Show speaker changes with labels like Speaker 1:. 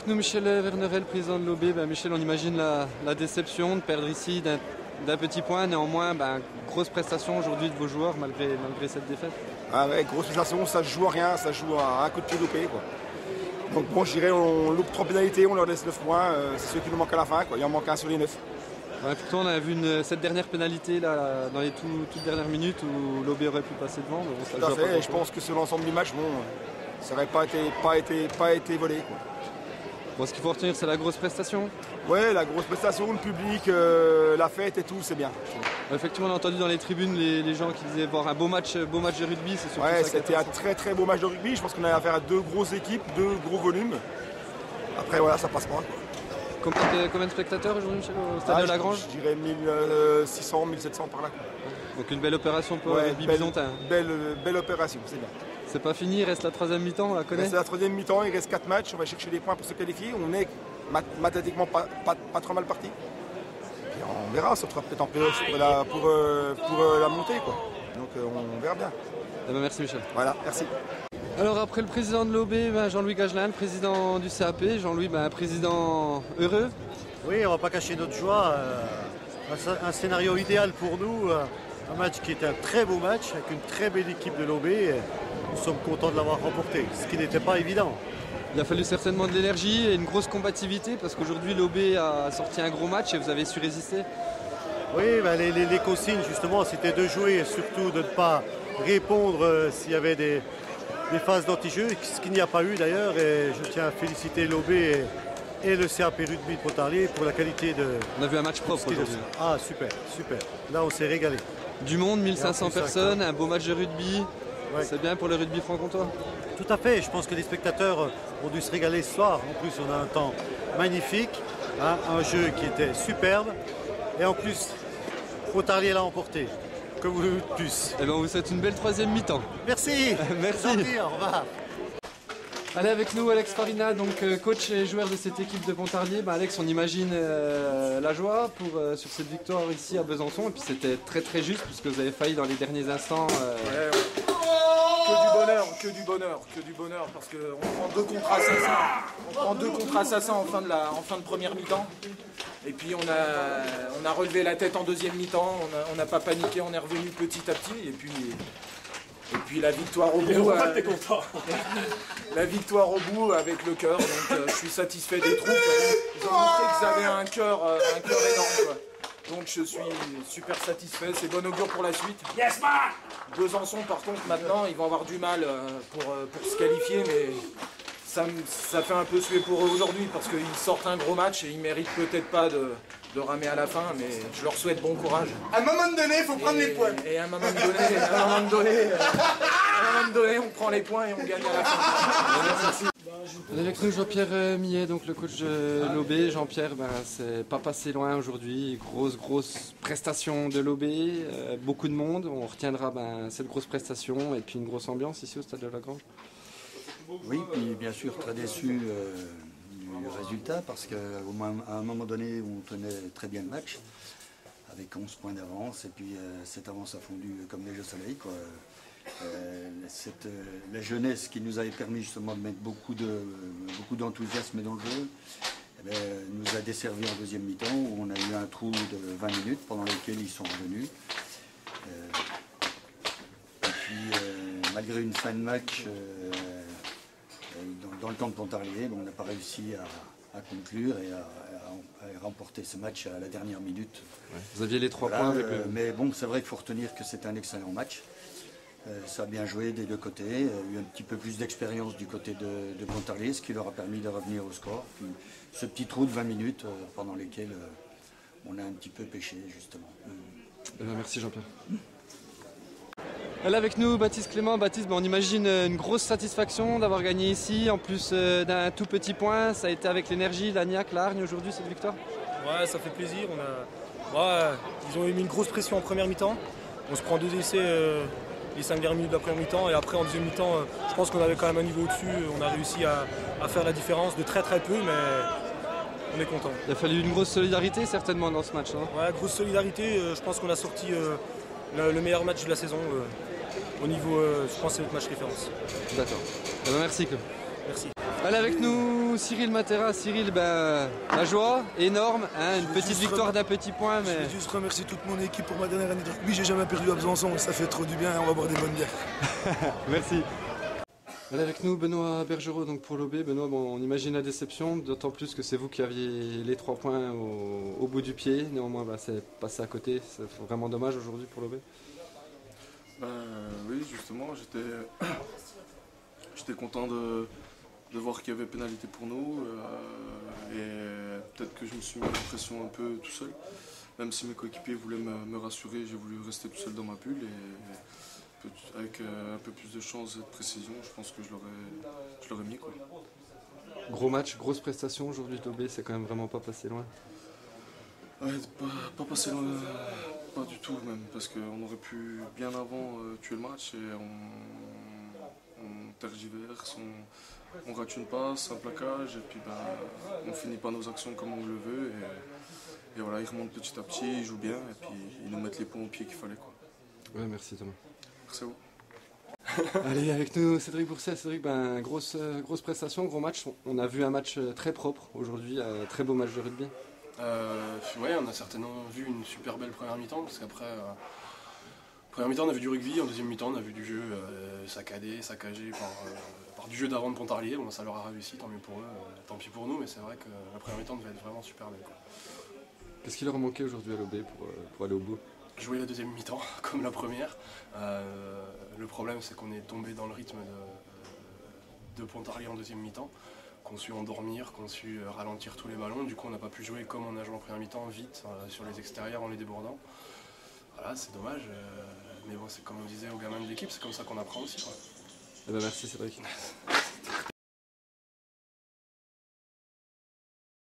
Speaker 1: avec nous Michel Vernerel, président de l'OB. Michel, on imagine la déception de perdre ici d'un petit point. Néanmoins, grosse prestation aujourd'hui de vos joueurs malgré cette défaite.
Speaker 2: Ah ouais, grosse prestation, ça se joue à rien, ça se joue à un coup de pied loupé, quoi. Donc bon, je dirais, on loupe 3 pénalités, on leur laisse 9 points. C'est ceux qui nous manquent à la fin, quoi. Il en manque un sur les 9.
Speaker 1: Ouais, pourtant, on a vu cette dernière pénalité là, dans les toutes dernières minutes où l'OB aurait pu passer devant. Mais bon, ça
Speaker 2: tout à fait, et je pense que sur l'ensemble du match, ça n'aurait pas été volé, quoi.
Speaker 1: Bon, ce qu'il faut retenir, c'est la grosse prestation.
Speaker 2: Ouais, la grosse prestation, le public, la fête et tout, c'est bien.
Speaker 1: Effectivement, on a entendu dans les tribunes les gens qui disaient voir un beau match de rugby. C'est surtout
Speaker 2: ouais,
Speaker 1: ça.
Speaker 2: C'était un très très beau match de rugby. Je pense qu'on avait affaire à 2 grosses équipes, 2 gros volumes. Après, voilà, ça passe pas, quoi.
Speaker 1: Combien de spectateurs aujourd'hui, Michel, au stade de Lagrange?
Speaker 2: Je dirais 1600, 1700 par là, quoi.
Speaker 1: Donc une belle opération pour le rugby byzantin.
Speaker 2: Belle opération, c'est bien.
Speaker 1: C'est pas fini, il reste la 3e mi-temps, on la connaît.
Speaker 2: C'est la 3e mi-temps, il reste 4 matchs, on va chercher des points pour se qualifier. On est mathématiquement pas trop mal parti. Et on verra, ça sera peut-être en playoff pour la montée, quoi. Donc on verra bien.
Speaker 1: Merci Michel.
Speaker 2: Voilà, merci.
Speaker 1: Alors après le président de l'OB, Jean-Louis Gagelin, le président du CAP. Jean-Louis, président heureux.
Speaker 3: Oui, on va pas cacher notre joie. Un scénario idéal pour nous. Un match qui est un très beau match, avec une très belle équipe de l'OB. Nous sommes contents de l'avoir remporté, ce qui n'était pas évident.
Speaker 1: Il a fallu certainement de l'énergie et une grosse combativité parce qu'aujourd'hui l'OB a sorti un gros match et vous avez su résister.
Speaker 3: Oui, les consignes justement c'était de jouer et surtout de ne pas répondre s'il y avait des phases d'anti-jeu, ce qu'il n'y a pas eu d'ailleurs. Et je tiens à féliciter l'OB et le CAP Rugby de Pontarlier pour la qualité de...
Speaker 1: On a vu un match propre aujourd'hui.
Speaker 3: Ah super, super. Là on s'est régalé.
Speaker 1: Du monde, 1500 personnes, un beau match de rugby. Ouais. C'est bien pour le rugby franc-comtois.
Speaker 3: Tout à fait, je pense que les spectateurs ont dû se régaler ce soir. En plus, on a un temps magnifique, un jeu qui était superbe. Et en plus, Pontarlier l'a emporté. Que voulez-vous de plus?
Speaker 1: On vous souhaite une belle 3e mi-temps.
Speaker 3: Merci.
Speaker 1: Merci.
Speaker 3: Gentil, au revoir.
Speaker 1: Allez, avec nous Alex Farina, donc coach et joueur de cette équipe de Pontarlier. Alex, on imagine la joie sur cette victoire ici à Besançon. Et puis c'était très très juste puisque vous avez failli dans les derniers instants.
Speaker 4: Ouais. Que du bonheur, parce qu'on prend 2 contre assassins. On prend 2 contre assassins en fin de première mi-temps. Et puis on a relevé la tête en 2e mi-temps, on n'a pas paniqué, on est revenu petit à petit. Et puis la victoire au bout. La victoire au bout avec le cœur. Donc je suis satisfait des troupes. Ils ont montré qu'ils avaient un cœur énorme, quoi. Donc je suis super satisfait, c'est bon augure pour la suite. Yes man. Besançon par contre maintenant ils vont avoir du mal pour se qualifier, mais ça fait un peu suer pour eux aujourd'hui parce qu'ils sortent un gros match et ils méritent peut-être pas de ramer à la fin, mais je leur souhaite bon courage.
Speaker 2: À un moment donné, il faut prendre les points.
Speaker 4: Et à un moment donné, on prend les points et on gagne à la fin. Merci.
Speaker 1: Avec nous Jean-Pierre Millet, donc le coach de l'OB. Jean-Pierre, c'est pas passé loin aujourd'hui, grosse prestation de l'OB, beaucoup de monde. On retiendra cette grosse prestation et puis une grosse ambiance ici au stade de Lagrange.
Speaker 5: Oui, puis bien sûr très déçu du résultat parce qu'à un moment donné on tenait très bien le match avec 11 points d'avance et puis cette avance a fondu comme neige au soleil, quoi. La jeunesse qui nous avait permis justement de mettre beaucoup d'enthousiasme dans le jeu nous a desservi en 2e mi-temps où on a eu un trou de 20 minutes pendant lequel ils sont revenus. Et puis malgré une fin de match dans le camp de Pontarlier, on n'a pas réussi à conclure et à remporter ce match à la dernière minute.
Speaker 1: Ouais. Vous aviez les 3 points avec
Speaker 5: mais bon, c'est vrai qu'il faut retenir que c'était un excellent match. Ça a bien joué des 2 côtés. Il y a eu un petit peu plus d'expérience du côté de Pontarlier, ce qui leur a permis de revenir au score. Puis, ce petit trou de 20 minutes pendant lesquels on a un petit peu pêché, justement.
Speaker 1: Merci Jean-Pierre. Là avec nous Baptiste Clément. Baptiste, on imagine une grosse satisfaction d'avoir gagné ici, en plus d'un tout petit point. Ça a été avec l'énergie, l'Agnac, la Hargne aujourd'hui cette victoire?
Speaker 6: Ouais, ça fait plaisir. Ils ont mis une grosse pression en première mi-temps. On se prend 2 essais les 5 dernières minutes de la première mi-temps et après en 2e mi-temps, je pense qu'on avait quand même un niveau au-dessus. On a réussi à faire la différence de très peu, mais on est content.
Speaker 1: Il a fallu une grosse solidarité certainement dans ce match, non?
Speaker 6: Ouais, grosse solidarité. Je pense qu'on a sorti le meilleur match de la saison. Au niveau, je pense que c'est notre match référence.
Speaker 1: D'accord. Merci Claude.
Speaker 6: Merci.
Speaker 1: Allez avec nous nous Cyril Matera. Cyril, la joie énorme, hein, une petite victoire d'un petit point. Mais...
Speaker 7: Je veux juste remercier toute mon équipe pour ma dernière année de rugby. J'ai jamais perdu à Besançon, ça fait trop du bien et on va boire des bonnes bières.
Speaker 1: Merci. Voilà avec nous Benoît Bergerot donc pour l'OB. Benoît, bon, on imagine la déception, d'autant plus que c'est vous qui aviez les 3 points au bout du pied. Néanmoins, c'est passé à côté. C'est vraiment dommage aujourd'hui pour l'OB.
Speaker 8: Oui, justement, j'étais content de voir qu'il y avait pénalité pour nous. Et peut-être que je me suis mis la pression un peu tout seul. Même si mes coéquipiers voulaient me rassurer, j'ai voulu rester tout seul dans ma bulle. Et avec un peu plus de chance et de précision, je pense que je l'aurais mis, quoi.
Speaker 1: Gros match, grosse prestation aujourd'hui de l'OB, c'est quand même vraiment pas passé loin.
Speaker 8: Ouais, pas passé loin, pas du tout même, parce qu'on aurait pu bien avant tuer le match et on tergiverse, on rate une passe, un plaquage et puis on finit pas nos actions comme on le veut et voilà, ils remontent petit à petit, ils jouent bien et puis ils nous mettent les points au pied qu'il fallait, quoi.
Speaker 1: Ouais, merci Thomas.
Speaker 8: Merci à vous.
Speaker 1: Allez, avec nous Cédric Bourset. Cédric, grosse prestation, gros match. On a vu un match très propre aujourd'hui, un très beau match de rugby.
Speaker 9: Ouais, on a certainement vu une super belle première mi-temps, parce qu'après, première mi-temps on a vu du rugby, en deuxième mi-temps on a vu du jeu saccagé par du jeu d'avant de Pontarlier. Bon, ça leur a réussi, tant mieux pour eux, tant pis pour nous, mais c'est vrai que la première mi-temps devait être vraiment super belle, quoi.
Speaker 1: Qu'est-ce qu'il leur a manqué aujourd'hui à l'OB pour aller au bout?
Speaker 9: Jouer la deuxième mi-temps, comme la première. Le problème, c'est qu'on est tombé dans le rythme de Pontarlier en deuxième mi-temps, qu'on su endormir, qu'on su ralentir tous les ballons. Du coup, on n'a pas pu jouer comme on a joué en première mi-temps, vite, sur les extérieurs, en les débordant. Voilà, c'est dommage. Mais bon, c'est comme on disait aux gamins de l'équipe, c'est comme ça qu'on apprend aussi, quoi.
Speaker 1: Merci Cédric.